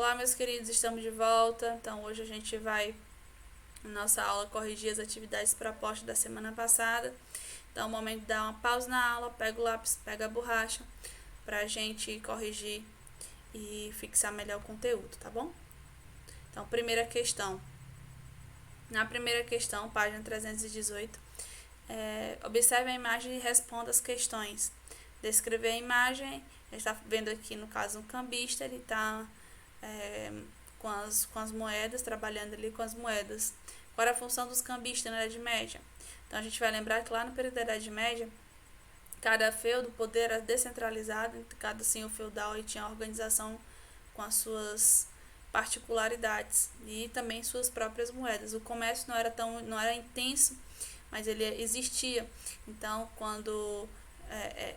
Olá, meus queridos, estamos de volta. Então, hoje a gente vai, na nossa aula, corrigir as atividades propostas da semana passada. Então, é o momento de dar uma pausa na aula, pega o lápis, pega a borracha, para a gente corrigir e fixar melhor o conteúdo, tá bom? Então, primeira questão. Na primeira questão, página 318, observe a imagem e responda as questões. Descrever a imagem, a gente está vendo aqui, no caso, um cambista, ele está com as moedas, trabalhando ali com as moedas. Qual era a função dos cambistas na Idade Média? Então, a gente vai lembrar que lá no período da Idade Média, cada feudo, o poder era descentralizado, cada senhor feudal tinha a organização com as suas particularidades e também suas próprias moedas. O comércio não era intenso, mas ele existia. Então, quando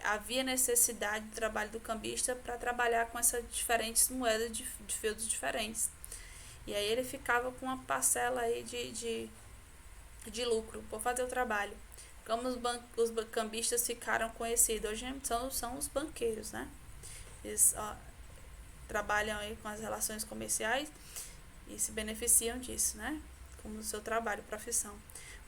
havia necessidade do trabalho do cambista para trabalhar com essas diferentes moedas de feudos diferentes. E aí ele ficava com uma parcela aí de lucro por fazer o trabalho. Como os cambistas ficaram conhecidos, hoje são os banqueiros, né? Eles trabalham aí com as relações comerciais e se beneficiam disso, né? Como o seu trabalho, profissão.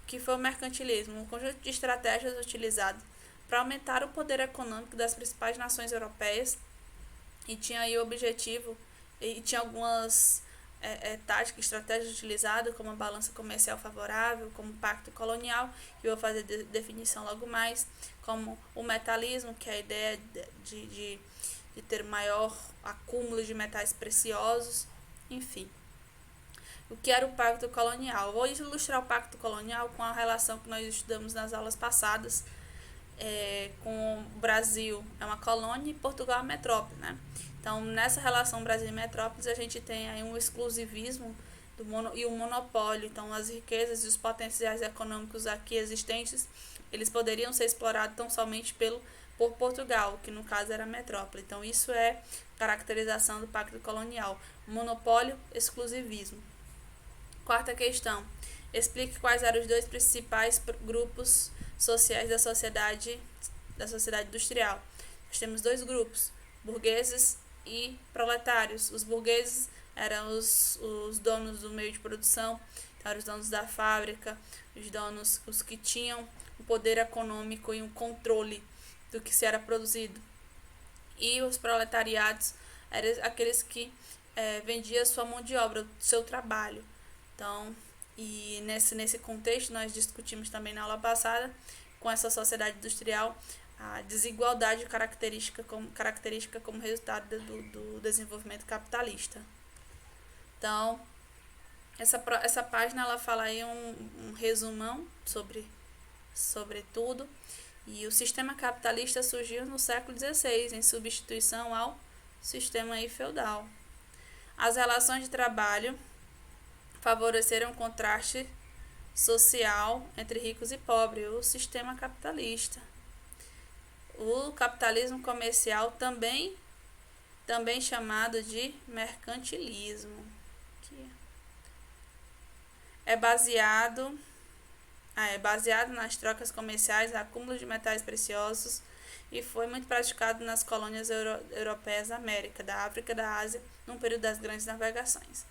O que foi o mercantilismo? Um conjunto de estratégias utilizadas para aumentar o poder econômico das principais nações europeias e tinha aí o objetivo, e tinha algumas táticas, estratégias utilizadas, como a balança comercial favorável, como o pacto colonial, que eu vou fazer definição logo mais, como o metalismo, que é a ideia de ter maior acúmulo de metais preciosos, enfim. O que era o pacto colonial? Vou ilustrar o pacto colonial com a relação que nós estudamos nas aulas passadas, com o Brasil é uma colônia e Portugal é uma metrópole, né? Então, nessa relação Brasil e metrópoles, a gente tem aí um exclusivismo e um monopólio. Então, as riquezas e os potenciais econômicos aqui existentes, eles poderiam ser explorados tão somente por Portugal, que no caso era a metrópole. Então, isso é caracterização do pacto colonial: monopólio, exclusivismo. Quarta questão. Explique quais eram os dois principais grupos sociais da sociedade industrial. Nós temos dois grupos, burgueses e proletários. Os burgueses eram os donos do meio de produção, então eram os donos da fábrica, os que tinham o poder econômico e um controle do que se era produzido. E os proletariados eram aqueles que vendiam sua mão de obra, seu trabalho. Então, e nesse contexto, nós discutimos também na aula passada, com essa sociedade industrial, a desigualdade característica como resultado do desenvolvimento capitalista. Então, essa página ela fala aí um resumão sobre tudo. E o sistema capitalista surgiu no século XVI, em substituição ao sistema aí feudal. As relações de trabalho favoreceram o contraste social entre ricos e pobres, o sistema capitalista. O capitalismo comercial também chamado de mercantilismo. É baseado nas trocas comerciais, acúmulo de metais preciosos, e foi muito praticado nas colônias europeias da América, da África e da Ásia, no período das grandes navegações.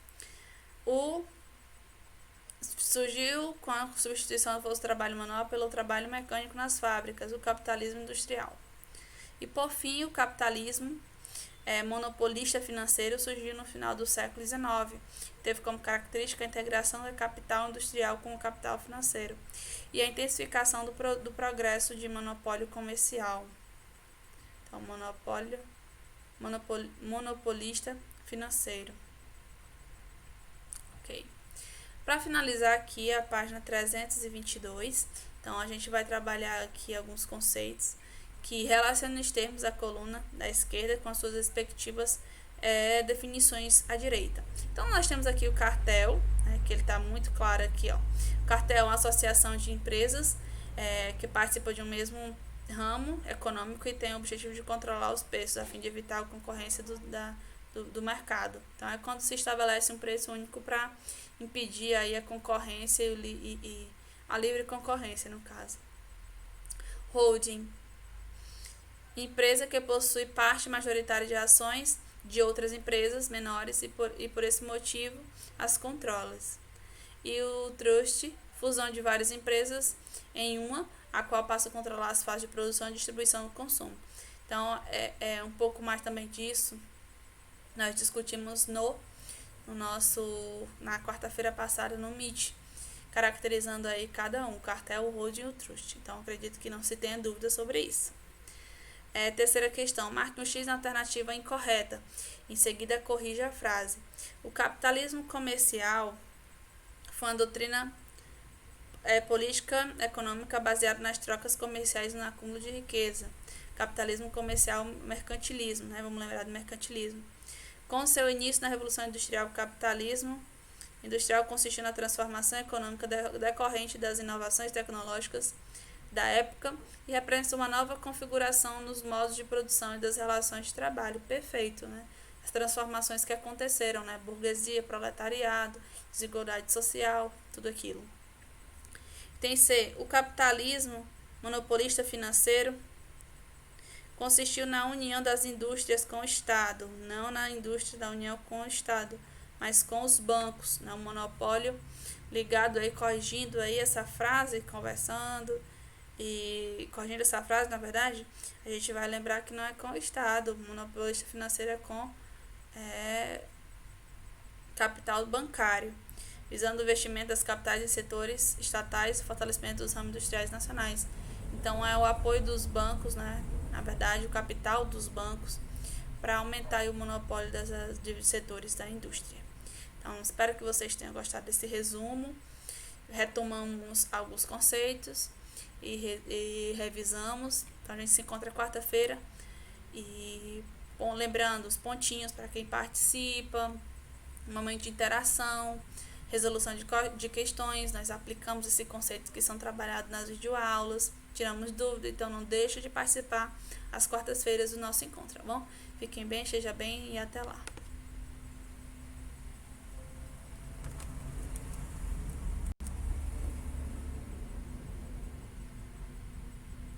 Surgiu com a substituição do força de trabalho manual pelo trabalho mecânico nas fábricas, o capitalismo industrial. E por fim, o capitalismo monopolista financeiro surgiu no final do século XIX. Teve como característica a integração do capital industrial com o capital financeiro e a intensificação do progresso de monopólio comercial. Então, monopolista financeiro. Ok. Para finalizar aqui a página 322, então a gente vai trabalhar aqui alguns conceitos que relacionam os termos da coluna da esquerda com as suas respectivas definições à direita. Então nós temos aqui o cartel, que ele está muito claro aqui, ó. O cartel é uma associação de empresas que participam de um mesmo ramo econômico e tem o objetivo de controlar os preços a fim de evitar a concorrência do mercado. Então é quando se estabelece um preço único para impedir aí a concorrência e a livre concorrência, no caso. Holding. empresa que possui parte majoritária de ações de outras empresas menores e por esse motivo as controlas. E o trust, fusão de várias empresas em uma, a qual passa a controlar as fases de produção e distribuição do consumo. Então, é um pouco mais também disso. Nós discutimos na quarta-feira passada no Meet, caracterizando aí cada um, o cartel, o holding e o trust. Então, acredito que não se tenha dúvida sobre isso. Terceira questão, marque um X na alternativa incorreta. Em seguida, corrija a frase. O capitalismo comercial foi uma doutrina política econômica baseada nas trocas comerciais e no acúmulo de riqueza. Capitalismo comercial, mercantilismo, né? Vamos lembrar do mercantilismo. Com seu início na Revolução Industrial, o capitalismo industrial consistiu na transformação econômica decorrente das inovações tecnológicas da época e representa uma nova configuração nos modos de produção e das relações de trabalho. Perfeito, né? As transformações que aconteceram, né? Burguesia, proletariado, desigualdade social, tudo aquilo. Tem C. O capitalismo monopolista financeiro consistiu na união das indústrias com o Estado, não na indústria da união com o Estado, mas com os bancos, né? O monopólio ligado aí, corrigindo aí essa frase, conversando e corrigindo essa frase, na verdade, a gente vai lembrar que não é com o Estado, o monopolista financeiro é com capital bancário, visando o investimento das capitais em setores estatais e o fortalecimento dos ramos industriais nacionais. Então, é o apoio dos bancos, né? Na verdade, o capital dos bancos para aumentar o monopólio dos setores da indústria. Então, espero que vocês tenham gostado desse resumo. Retomamos alguns conceitos e revisamos. Então, a gente se encontra quarta-feira. E, bom, lembrando os pontinhos para quem participa, um momento de interação, resolução de questões. Nós aplicamos esses conceitos que são trabalhados nas videoaulas, tiramos dúvida, então não deixe de participar às quartas-feiras do nosso encontro, tá bom? Fiquem bem, esteja bem e até lá.